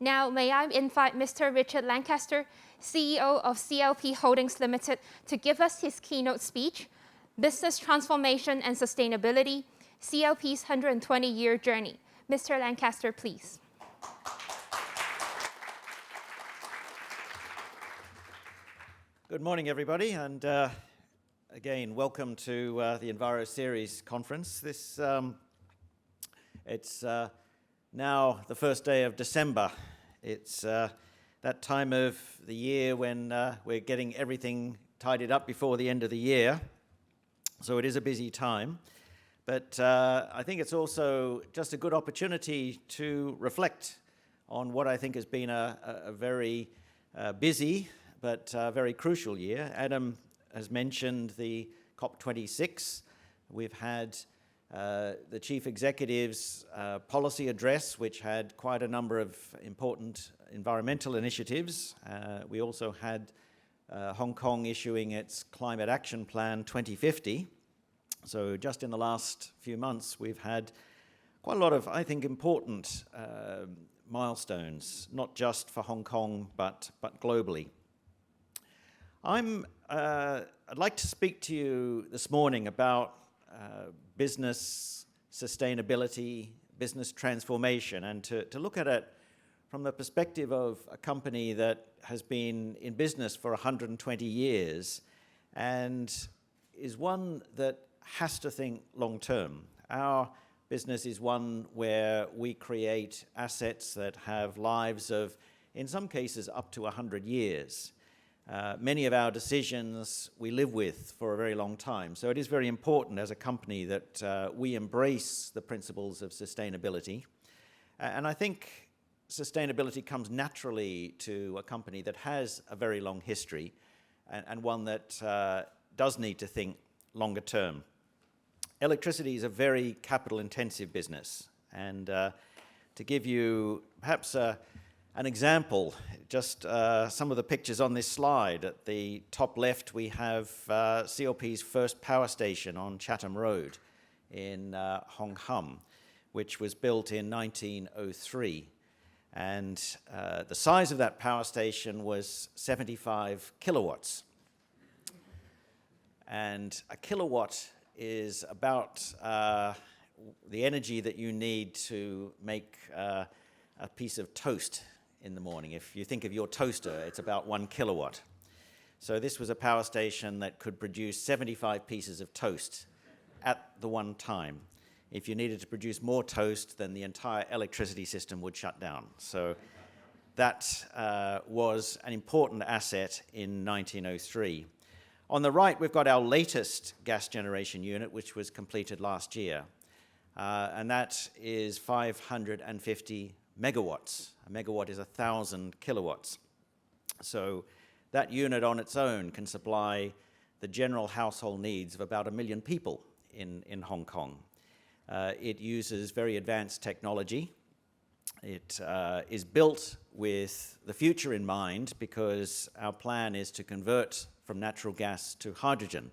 Now, may I invite Mr. Richard Lancaster, CEO of CLP Holdings Limited, to give us his keynote speech, Business Transformation and Sustainability, CLP's 120-year journey. Mr. Lancaster, please. Good morning, everybody, and again, welcome to the EnviroSeries conference. It's now the first day of December. It's that time of the year when we're getting everything tidied up before the end of the year. So it is a busy time. But I think it's also just a good opportunity to reflect on what I think has been a very busy but very crucial year. Adam has mentioned the COP26. We've had the chief executive's policy address, which had quite a number of important environmental initiatives. We also had Hong Kong issuing its Climate Action Plan 2050. So just in the last few months, we've had quite a lot of, I think, important milestones, not just for Hong Kong, but globally. I'd like to speak to you this morning about business sustainability, business transformation, and to look at it from the perspective of a company that has been in business for 120 years and is one that has to think long term. Our business is one where we create assets that have lives of, in some cases, up to 100 years. Many of our decisions we live with for a very long time. So it is very important as a company that we embrace the principles of sustainability. And I think sustainability comes naturally to a company that has a very long history and one that does need to think longer term. Electricity is a very capital-intensive business. And to give you perhaps an example, just some of the pictures on this slide. At the top left, we have CLP's first power station on Chatham Road in Hong Kong, which was built in 1903. And the size of that power station was 75 kilowatts. And a kilowatt is about the energy that you need to make a piece of toast in the morning. If you think of your toaster, it's about 1 kilowatt. So this was a power station that could produce 75 pieces of toast at the one time. If you needed to produce more toast, then the entire electricity system would shut down. So that was an important asset in 1903. On the right, we've got our latest gas generation unit, which was completed last year. And that is 550 megawatts. A megawatt is 1,000 kilowatts. So that unit on its own can supply the general household needs of about 1 million people in Hong Kong. It uses very advanced technology. It is built with the future in mind because our plan is to convert from natural gas to hydrogen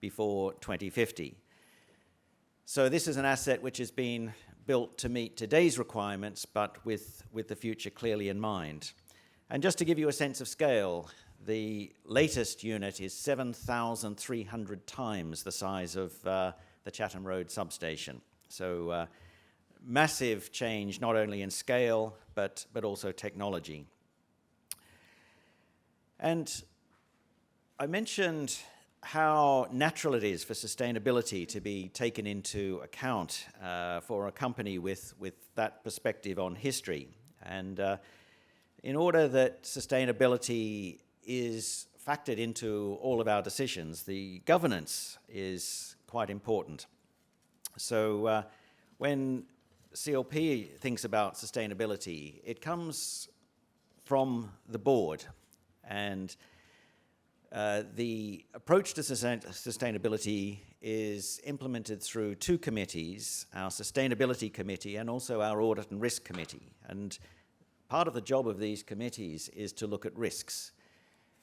before 2050. So this is an asset which has been built to meet today's requirements, but with the future clearly in mind. And just to give you a sense of scale, the latest unit is 7,300 times the size of the Chatham Road substation. So massive change, not only in scale, but also technology. And I mentioned how natural it is for sustainability to be taken into account for a company with that perspective on history. And in order that sustainability is factored into all of our decisions, the governance is quite important. So when CLP thinks about sustainability, it comes from the board. And the approach to sustainability is implemented through two committees, our Sustainability Committee and also our Audit and Risk Committee. And part of the job of these committees is to look at risks.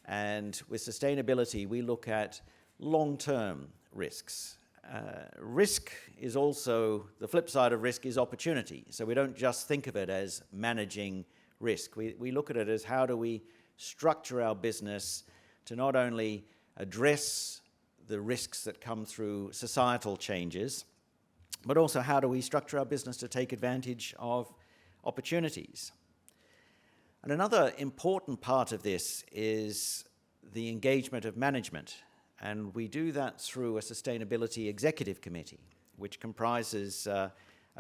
And with sustainability, we look at long-term risks. Risk is also, the flip side of risk is opportunity. So we don't just think of it as managing risk. We look at it as how do we structure our business to not only address the risks that come through societal changes, but also how do we structure our business to take advantage of opportunities. And another important part of this is the engagement of management, and we do that through a Sustainability Executive Committee, which comprises a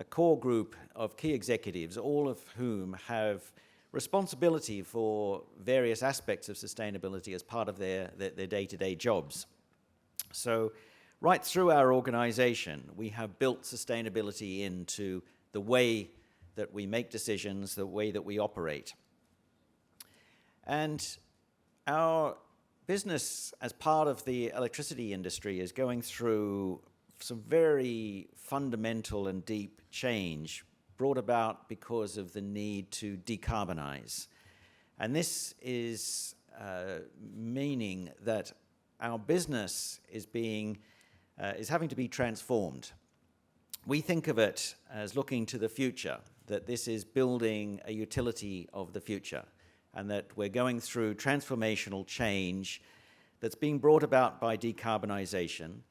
core group of key executives, all of whom have responsibility for various aspects of sustainability as part of their day-to-day jobs. So right through our organization, we have built sustainability into the way that we make decisions, the way that we operate. And our business as part of the electricity industry is going through some very fundamental and deep change brought about because of the need to decarbonize. And this is meaning that our business is having to be transformed. We think of it as looking to the future, that this is building a utility of the future, and that we're going through transformational change that's being brought about by decarbonization,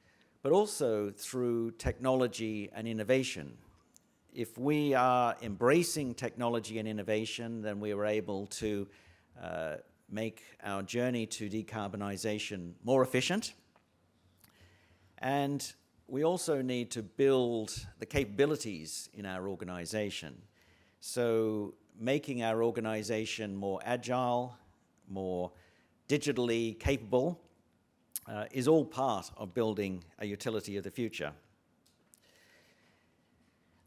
but also through technology and innovation. If we are embracing technology and innovation, then we are able to make our journey to decarbonization more efficient. And we also need to build the capabilities in our organization. So making our organization more agile, more digitally capable, is all part of building a utility of the future.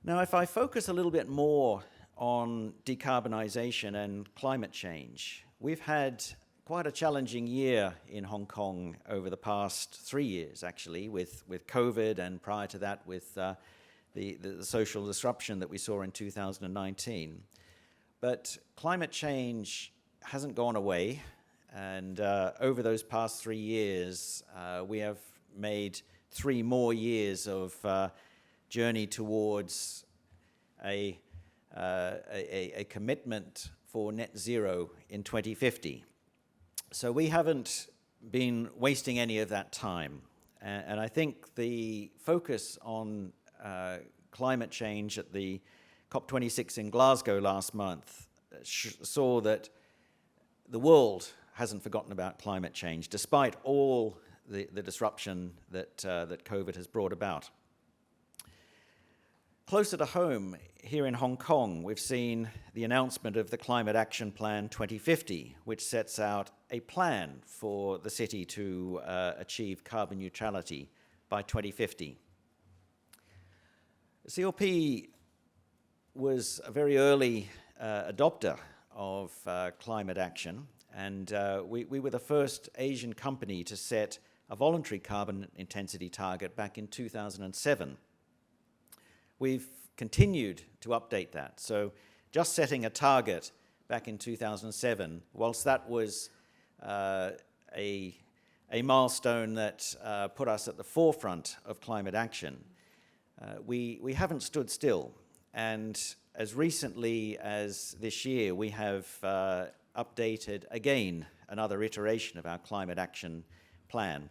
Now, if I focus a little bit more on decarbonization and climate change, we've had quite a challenging year in Hong Kong over the past 3 years, actually, with COVID, and prior to that with the social disruption that we saw in 2019. But climate change hasn't gone away, and over those past 3 years, we have made 3 more years of journey towards a commitment for net zero in 2050. So we haven't been wasting any of that time. And I think the focus on climate change at the COP26 in Glasgow last month saw that the world hasn't forgotten about climate change, despite all the disruption that COVID has brought about. Closer to home, here in Hong Kong, we've seen the announcement of the Climate Action Plan 2050, which sets out a plan for the city to achieve carbon neutrality by 2050. CLP was a very early adopter of climate action, and we were the first Asian company to set a voluntary carbon intensity target back in 2007. We've continued to update that. So just setting a target back in 2007, whilst that was a milestone that put us at the forefront of climate action, we haven't stood still. And as recently as this year, we have updated again another iteration of our climate action plan.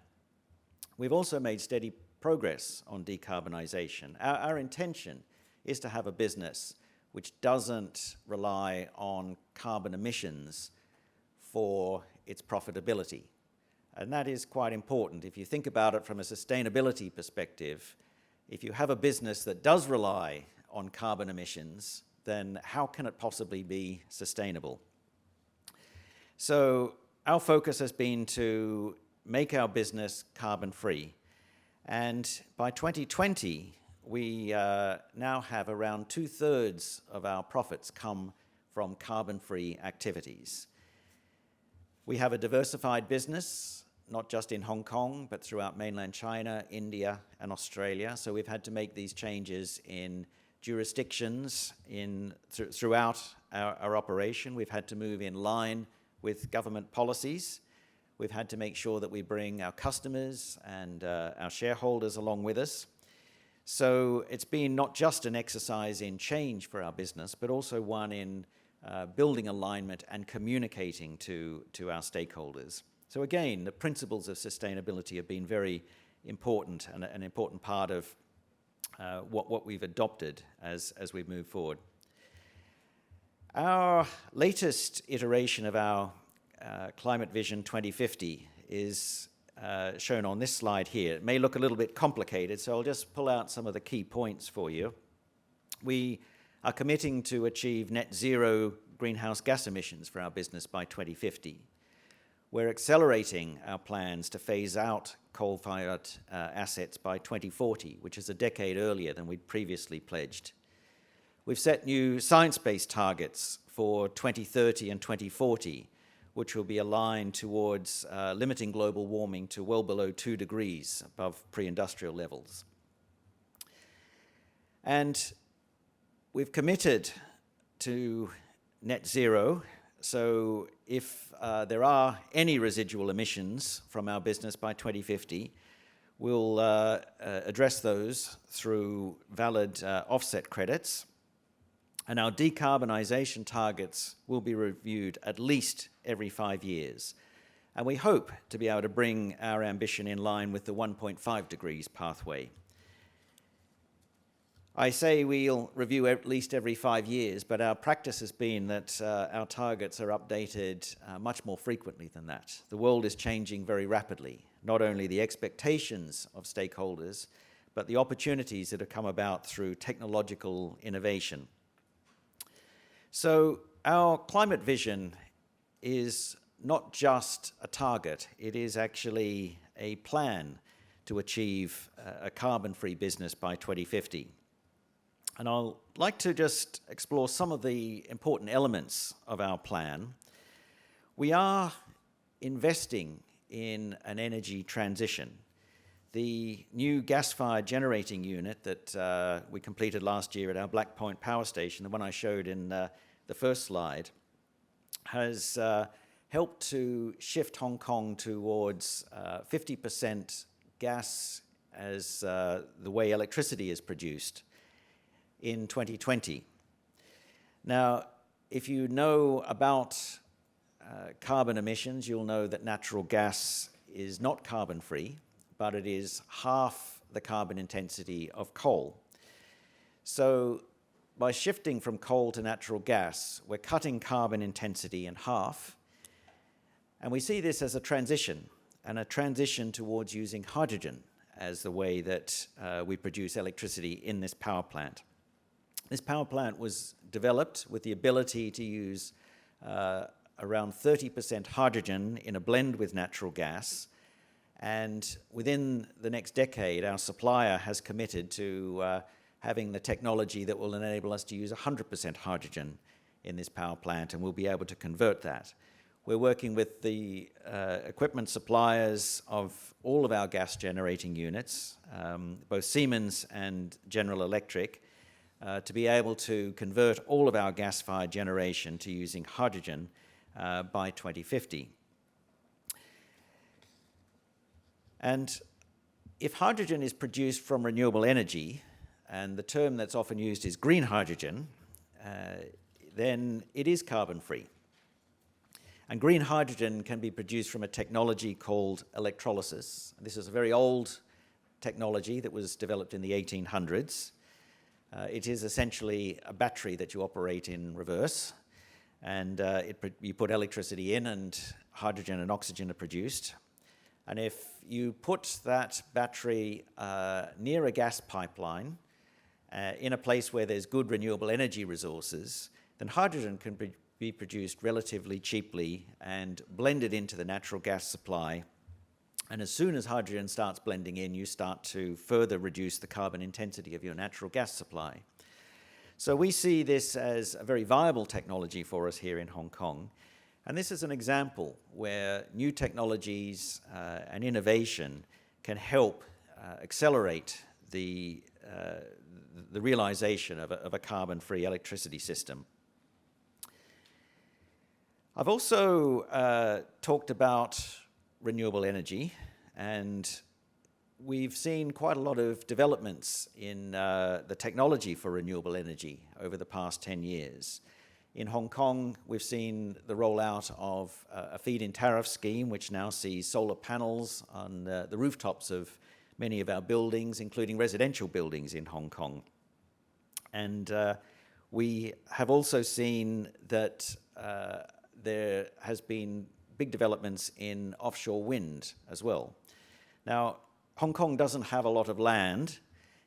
We've also made steady progress on decarbonization. Our intention is to have a business which doesn't rely on carbon emissions for its profitability. And that is quite important. If you think about it from a sustainability perspective, if you have a business that does rely on carbon emissions, then how can it possibly be sustainable? So our focus has been to make our business carbon-free. And by 2020, we now have around 2/3 of our profits come from carbon-free activities. We have a diversified business, not just in Hong Kong, but throughout mainland China, India, and Australia. So we've had to make these changes in jurisdictions throughout our operation. We've had to move in line with government policies. We've had to make sure that we bring our customers and our shareholders along with us. So it's been not just an exercise in change for our business, but also one in building alignment and communicating to our stakeholders. So again, the principles of sustainability have been very important and an important part of what we've adopted as we move forward. Our latest iteration of our Climate Vision 2050 is shown on this slide here. It may look a little bit complicated, so I'll just pull out some of the key points for you. We are committing to achieve net zero greenhouse gas emissions for our business by 2050. We're accelerating our plans to phase out coal-fired assets by 2040, which is a decade earlier than we'd previously pledged. We've set new science-based targets for 2030 and 2040, which will be aligned towards limiting global warming to well below 2 degrees above pre-industrial levels. And we've committed to net zero, so if there are any residual emissions from our business by 2050, we'll address those through valid offset credits. And our decarbonization targets will be reviewed at least every 5 years. And we hope to be able to bring our ambition in line with the 1.5 degrees pathway. I say we'll review at least every 5 years, but our practice has been that our targets are updated much more frequently than that. The world is changing very rapidly, not only the expectations of stakeholders, but the opportunities that have come about through technological innovation. So our climate vision is not just a target, it is actually a plan to achieve a carbon-free business by 2050. And I'll like to just explore some of the important elements of our plan. We are investing in an energy transition. The new gas-fired generating unit that we completed last year at our Black Point power station, the one I showed in the first slide, has helped to shift Hong Kong towards 50% gas as the way electricity is produced in 2020. Now, if you know about carbon emissions, you'll know that natural gas is not carbon-free, but it is half the carbon intensity of coal. So by shifting from coal to natural gas, we're cutting carbon intensity in half, and we see this as a transition, and a transition towards using hydrogen as the way that we produce electricity in this power plant. This power plant was developed with the ability to use around 30% hydrogen in a blend with natural gas, and within the next decade, our supplier has committed to having the technology that will enable us to use 100% hydrogen in this power plant, and we'll be able to convert that. We're working with the equipment suppliers of all of our gas generating units, both Siemens and General Electric, to be able to convert all of our gas-fired generation to using hydrogen by 2050. And if hydrogen is produced from renewable energy, and the term that's often used is green hydrogen, then it is carbon-free. And green hydrogen can be produced from a technology called electrolysis. This is a very old technology that was developed in the 1800s. It is essentially a battery that you operate in reverse, and you put electricity in and hydrogen and oxygen are produced. And if you put that battery near a gas pipeline in a place where there's good renewable energy resources, then hydrogen can be produced relatively cheaply and blended into the natural gas supply. And as soon as hydrogen starts blending in, you start to further reduce the carbon intensity of your natural gas supply. So we see this as a very viable technology for us here in Hong Kong. And this is an example where new technologies and innovation can help accelerate the realization of a carbon-free electricity system. I've also talked about renewable energy, and we've seen quite a lot of developments in the technology for renewable energy over the past 10 years. In Hong Kong, we've seen the rollout of a feed-in tariff scheme, which now sees solar panels on the rooftops of many of our buildings, including residential buildings in Hong Kong. And we have also seen that there has been big developments in offshore wind as well. Now, Hong Kong doesn't have a lot of land.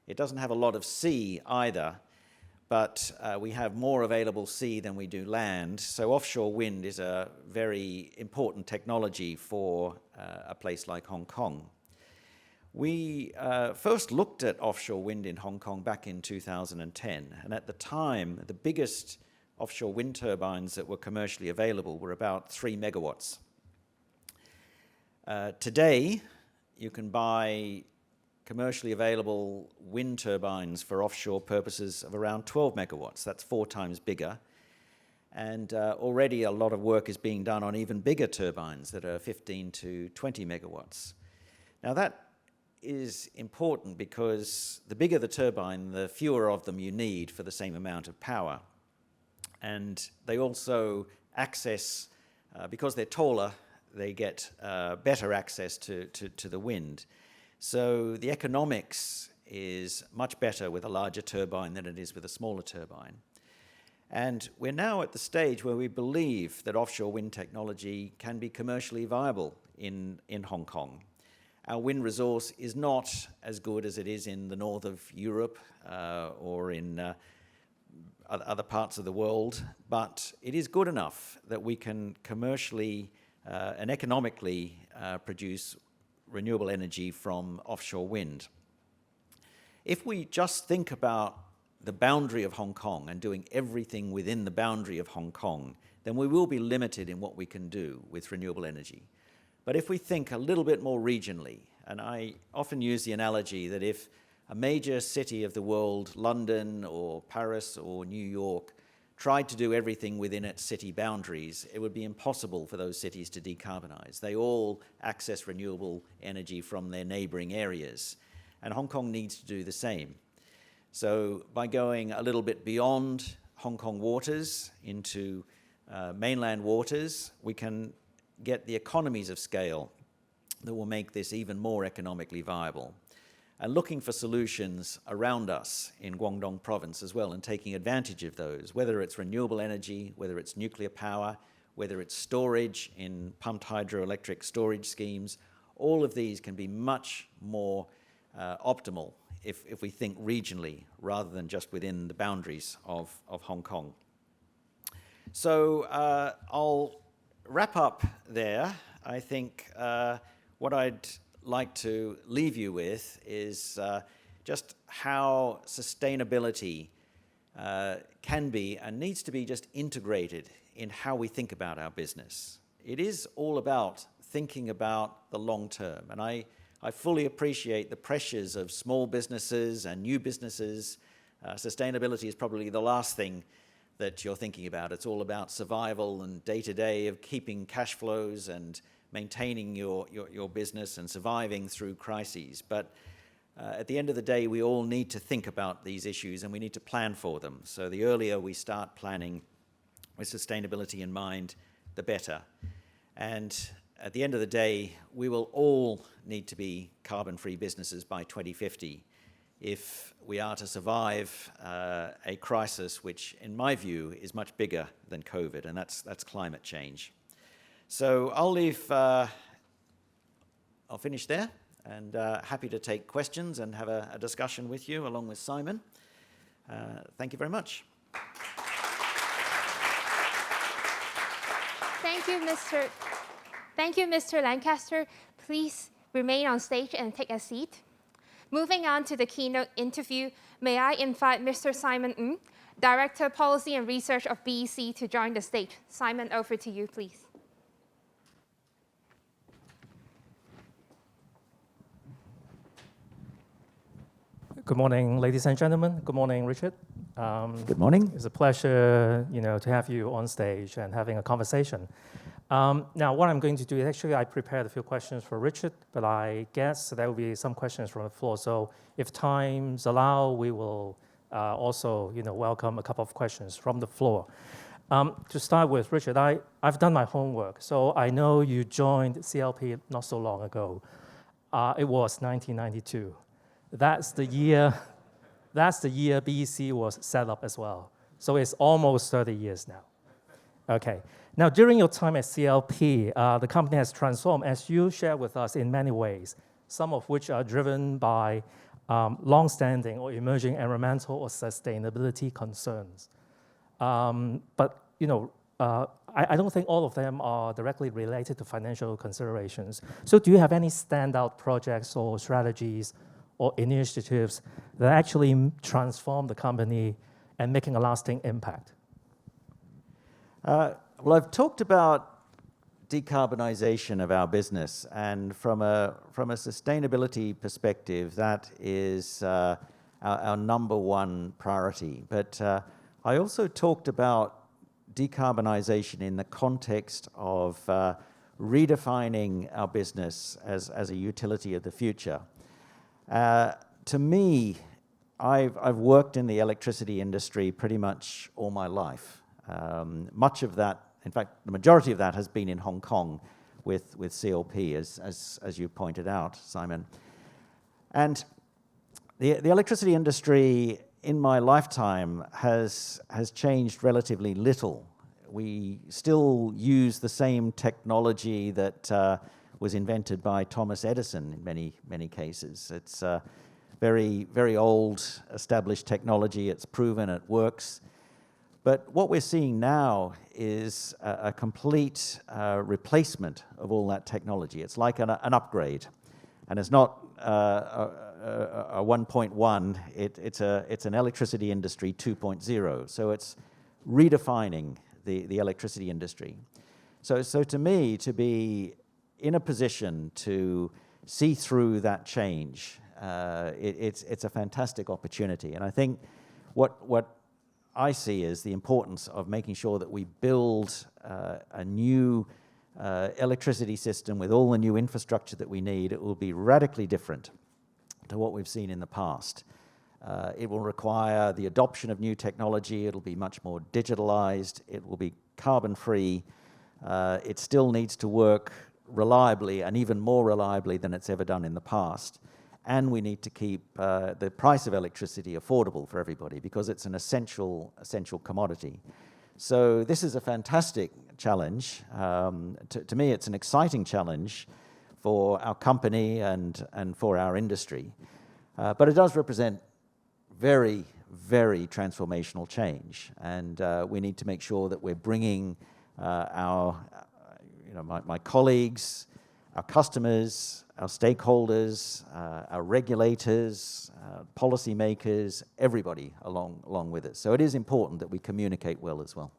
It doesn't have a lot of sea either, but we have more available sea than we do land. So offshore wind is a very important technology for a place like Hong Kong. We first looked at offshore wind in Hong Kong back in 2010, and at the time, the biggest offshore wind turbines that were commercially available were about 3 megawatts. Today, you can buy commercially available wind turbines for offshore purposes of around 12 megawatts. That's 4 times bigger. And already a lot of work is being done on even bigger turbines that are 15 to 20 megawatts. Now that is important because the bigger the turbine, the fewer of them you need for the same amount of power. And they also access, because they're taller, they get better access to the wind. So the economics is much better with a larger turbine than it is with a smaller turbine. And we're now at the stage where we believe that offshore wind technology can be commercially viable in Hong Kong. Our wind resource is not as good as it is in the north of Europe or in other parts of the world, but it is good enough that we can commercially and economically produce renewable energy from offshore wind. If we just think about the boundary of Hong Kong and doing everything within the boundary of Hong Kong, then we will be limited in what we can do with renewable energy. But if we think a little bit more regionally, and I often use the analogy that if a major city of the world, London or Paris or New York, tried to do everything within its city boundaries, it would be impossible for those cities to decarbonize. They all access renewable energy from their neighboring areas, and Hong Kong needs to do the same. So by going a little bit beyond Hong Kong waters into mainland waters, we can get the economies of scale that will make this even more economically viable. And looking for solutions around us in Guangdong province as well and taking advantage of those, whether it's renewable energy, whether it's nuclear power, whether it's storage in pumped hydroelectric storage schemes, all of these can be much more optimal if we think regionally rather than just within the boundaries of Hong Kong. So I'll wrap up there. I think what I'd like to leave you with is just how sustainability can be and needs to be just integrated in how we think about our business. It is all about thinking about the long term, and I fully appreciate the pressures of small businesses and new businesses. Sustainability is probably the last thing that you're thinking about. It's all about survival and day-to-day of keeping cash flows and maintaining your business and surviving through crises. But at the end of the day, we all need to think about these issues and we need to plan for them. So the earlier we start planning with sustainability in mind, the better. And at the end of the day, we will all need to be carbon-free businesses by 2050 if we are to survive a crisis which, in my view, is much bigger than COVID, and that's climate change. So I'll finish there, and happy to take questions and have a discussion with you along with Simon. Thank you very much. Thank you, Mr. Lancaster. Please remain on stage and take a seat. Moving on to the keynote interview, may I invite Mr. Simon Ng, Director of Policy and Research of BEC, to join the stage. Simon, over to you, please. Good morning, ladies and gentlemen. Good morning, Richard. Good morning. It's a pleasure, to have you on stage and having a conversation. Now, what I'm going to do is actually I prepared a few questions for Richard, but I guess there will be some questions from the floor. So if times allow, we will also, welcome a couple of questions from the floor. To start with, Richard, I've done my homework. So I know you joined CLP not so long ago. It was 1992. That's the year BEC was set up as well. So it's almost 30 years now. Okay. Now, during your time at CLP, the company has transformed, as you shared with us, in many ways, some of which are driven by long-standing or emerging environmental or sustainability concerns. But I don't think all of them are directly related to financial considerations. So do you have any standout projects or strategies or initiatives that actually transform the company and making a lasting impact? Well, I've talked about decarbonization of our business, and from a sustainability perspective, that is our number one priority. But I also talked about decarbonization in the context of redefining our business as a utility of the future. To me, I've worked in the electricity industry pretty much all my life. Much of that, in fact, the majority of that has been in Hong Kong with CLP, as you pointed out, Simon. And the electricity industry in my lifetime has changed relatively little. We still use the same technology that was invented by Thomas Edison in many cases. It's very, very old, established technology. It's proven, it works. But what we're seeing now is a complete replacement of all that technology. It's like an upgrade. And it's not a 1.1, it's an electricity industry 2.0. So it's redefining the electricity industry. So to me, to be in a position to see through that change, it's a fantastic opportunity. And I think what I see is the importance of making sure that we build a new electricity system with all the new infrastructure that we need. It will be radically different to what we've seen in the past. It will require the adoption of new technology. It'll be much more digitalized. It will be carbon-free. It still needs to work reliably and even more reliably than it's ever done in the past. And we need to keep the price of electricity affordable for everybody because it's an essential commodity. So this is a fantastic challenge. To me, it's an exciting challenge for our company and for our industry. But it does represent very, very transformational change. And we need to make sure that we're bringing my colleagues, our customers, our stakeholders, our regulators, policymakers, everybody along with us. So it is important that we communicate well as well.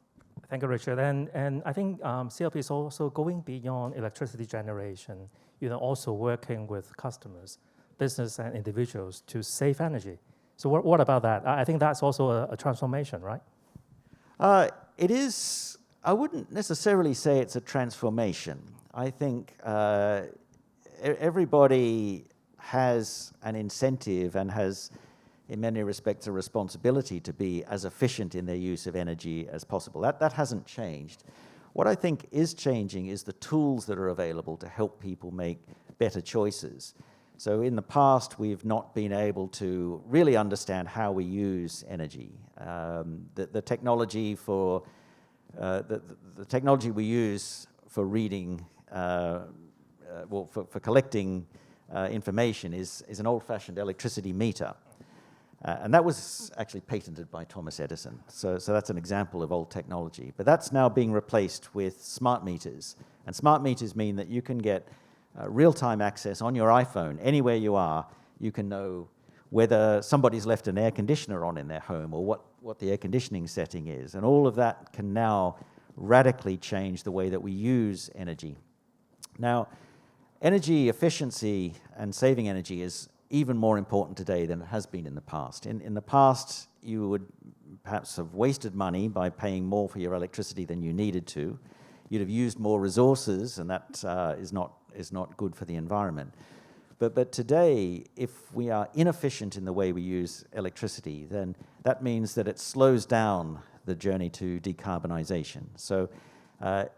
Thank you, Richard. And I think CLP is also going beyond electricity generation, also working with customers, business and individuals to save energy. So what about that? I think that's also a transformation, right? It is. I wouldn't necessarily say it's a transformation. I think everybody has an incentive and has, in many respects, a responsibility to be as efficient in their use of energy as possible. That hasn't changed. What I think is changing is the tools that are available to help people make better choices. So in the past, we've not been able to really understand how we use energy. The technology for the technology we use for reading, for collecting information is an old-fashioned electricity meter. And that was actually patented by Thomas Edison. So that's an example of old technology. But that's now being replaced with smart meters. And smart meters mean that you can get real-time access on your iPhone. Anywhere you are, you can know whether somebody's left an air conditioner on in their home or what the air conditioning setting is. And all of that can now radically change the way that we use energy. Now, energy efficiency and saving energy is even more important today than it has been in the past. In the past, you would perhaps have wasted money by paying more for your electricity than you needed to. You'd have used more resources, and that is not good for the environment. But today, if we are inefficient in the way we use electricity, then that means that it slows down the journey to decarbonization. So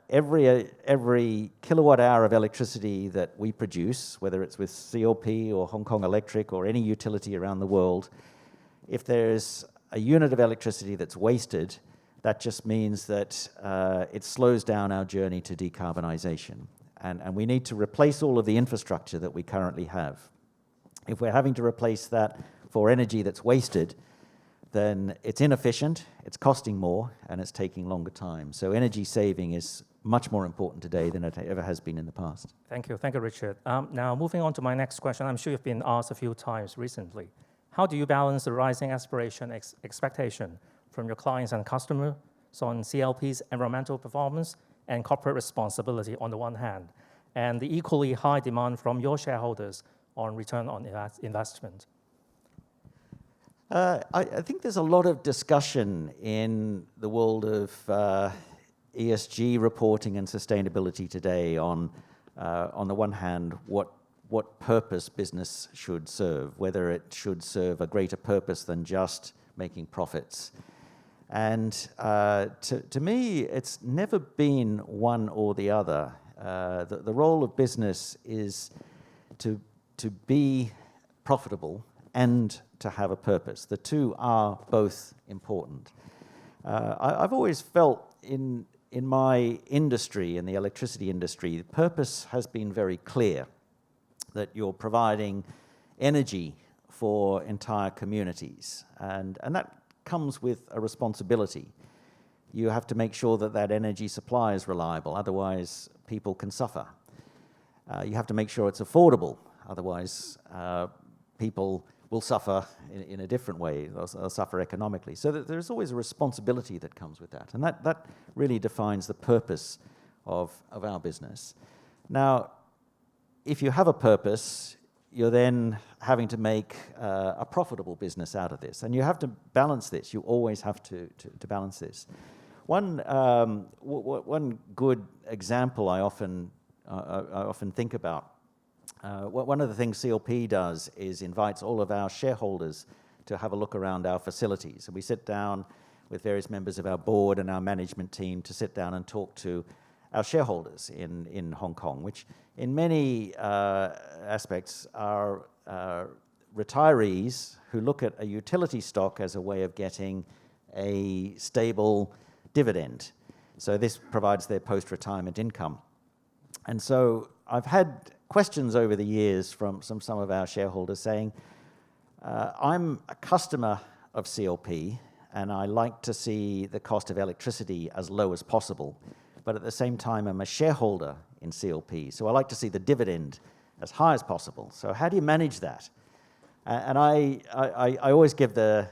every kilowatt hour of electricity that we produce, whether it's with CLP or Hong Kong Electric or any utility around the world, if there's a unit of electricity that's wasted, that just means that it slows down our journey to decarbonization. And we need to replace all of the infrastructure that we currently have. If we're having to replace that for energy that's wasted, then it's inefficient, it's costing more, and it's taking longer time. So energy saving is much more important today than it ever has been in the past. Thank you, Richard. Now, moving on to my next question, I'm sure you've been asked a few times recently. How do you balance the rising aspiration expectation from your clients and customers on CLP's environmental performance and corporate responsibility on the one hand, and the equally high demand from your shareholders on return on investment? I think there's a lot of discussion in the world of ESG reporting and sustainability today on the one hand, what purpose business should serve, whether it should serve a greater purpose than just making profits. And to me, it's never been one or the other. The role of business is to be profitable and to have a purpose. The two are both important. I've always felt in my industry, in the electricity industry, the purpose has been very clear, that you're providing energy for entire communities. And that comes with a responsibility. You have to make sure that that energy supply is reliable, otherwise people can suffer. You have to make sure it's affordable, otherwise people will suffer in a different way. They'll suffer economically. So there's always a responsibility that comes with that. And that really defines the purpose of our business. Now, if you have a purpose, you're then having to make a profitable business out of this. And you have to balance this. You always have to balance this. One good example I often think about, one of the things CLP does is invites all of our shareholders to have a look around our facilities. And we sit down with various members of our board and our management team to sit down and talk to our shareholders in Hong Kong, which in many aspects are retirees who look at a utility stock as a way of getting a stable dividend. So this provides their post-retirement income. And so I've had questions over the years from some of our shareholders saying, I'm a customer of CLP and I like to see the cost of electricity as low as possible, but at the same time I'm a shareholder in CLP, so I like to see the dividend as high as possible. So how do you manage that? And I always give the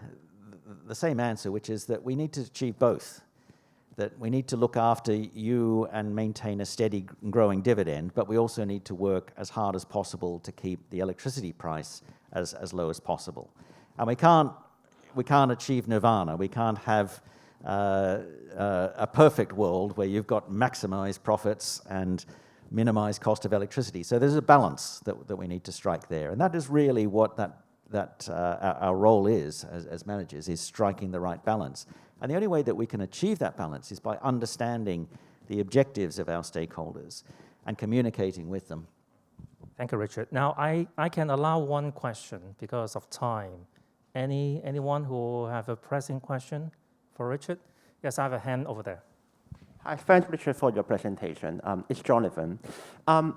same answer, which is that we need to achieve both. That we need to look after you and maintain a steady and growing dividend, but we also need to work as hard as possible to keep the electricity price as low as possible. And we can't achieve nirvana. We can't have a perfect world where you've got maximized profits and minimized cost of electricity. So there's a balance that we need to strike there. And that is really what our role is as managers, is striking the right balance. And the only way that we can achieve that balance is by understanding the objectives of our stakeholders and communicating with them. Thank you, Richard. Now, I can allow one question because of time. Anyone who have a pressing question for Richard? Yes, I have a hand over there. Hi, thanks, Richard, for your presentation. It's Jonathan. I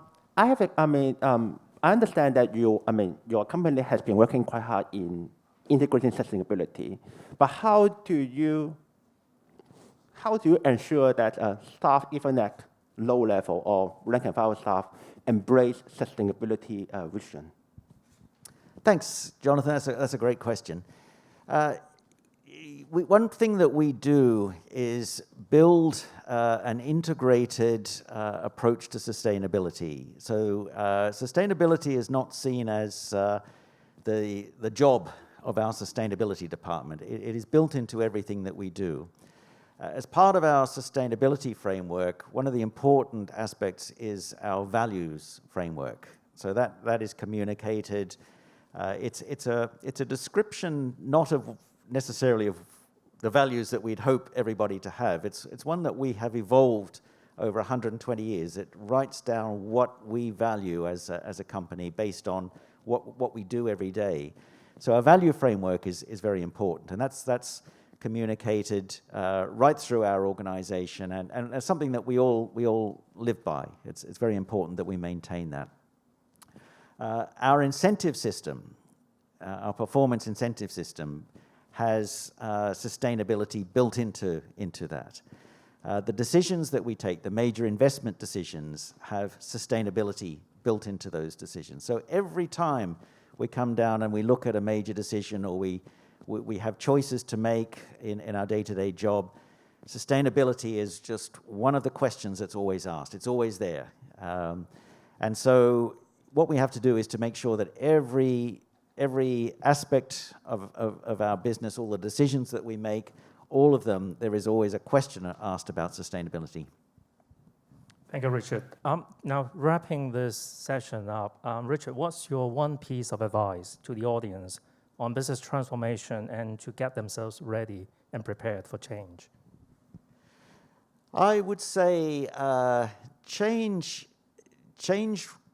understand that your company has been working quite hard in integrating sustainability, but how do you ensure that staff, even at low level or rank and file staff, embrace sustainability vision? Thanks, Jonathan. That's a great question. One thing that we do is build an integrated approach to sustainability. So sustainability is not seen as the job of our sustainability department. It is built into everything that we do. As part of our sustainability framework, one of the important aspects is our values framework. So that is communicated. It's a description not of necessarily of the values that we'd hope everybody to have. It's one that we have evolved over 120 years. It writes down what we value as a company based on what we do every day. So our value framework is very important, and that's communicated right through our organization, and it's something that we all live by. It's very important that we maintain that. Our incentive system, our performance incentive system, has sustainability built into that. The decisions that we take, the major investment decisions, have sustainability built into those decisions. So every time we come down and we look at a major decision, or we have choices to make in our day-to-day job, sustainability is just one of the questions that's always asked. It's always there. And so what we have to do is to make sure that every aspect of our business, all the decisions that we make, all of them, there is always a question asked about sustainability. Thank you, Richard. Now, wrapping this session up, Richard, what's your one piece of advice to the audience on business transformation and to get themselves ready and prepared for change? I would say change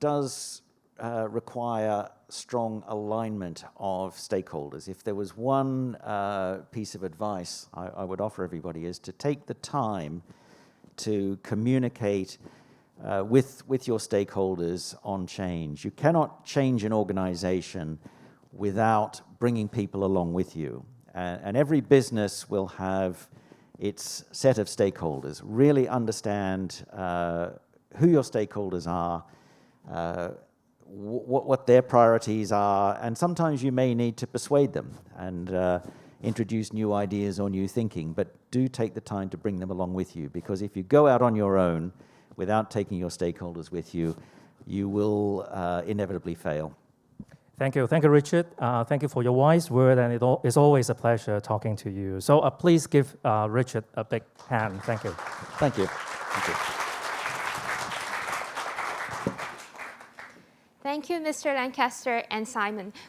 does require strong alignment of stakeholders. If there was one piece of advice I would offer everybody, is to take the time to communicate with your stakeholders on change. You cannot change an organization without bringing people along with you. And every business will have its set of stakeholders. Really understand who your stakeholders are, what their priorities are, and sometimes you may need to persuade them and introduce new ideas or new thinking, but do take the time to bring them along with you, because if you go out on your own without taking your stakeholders with you, you will inevitably fail. Thank you, Richard. Thank you for your wise word, and it's always a pleasure talking to you. So please give Richard a big hand. Thank you. Thank you. Thank you. Thank you, Mr. Lancaster and Simon.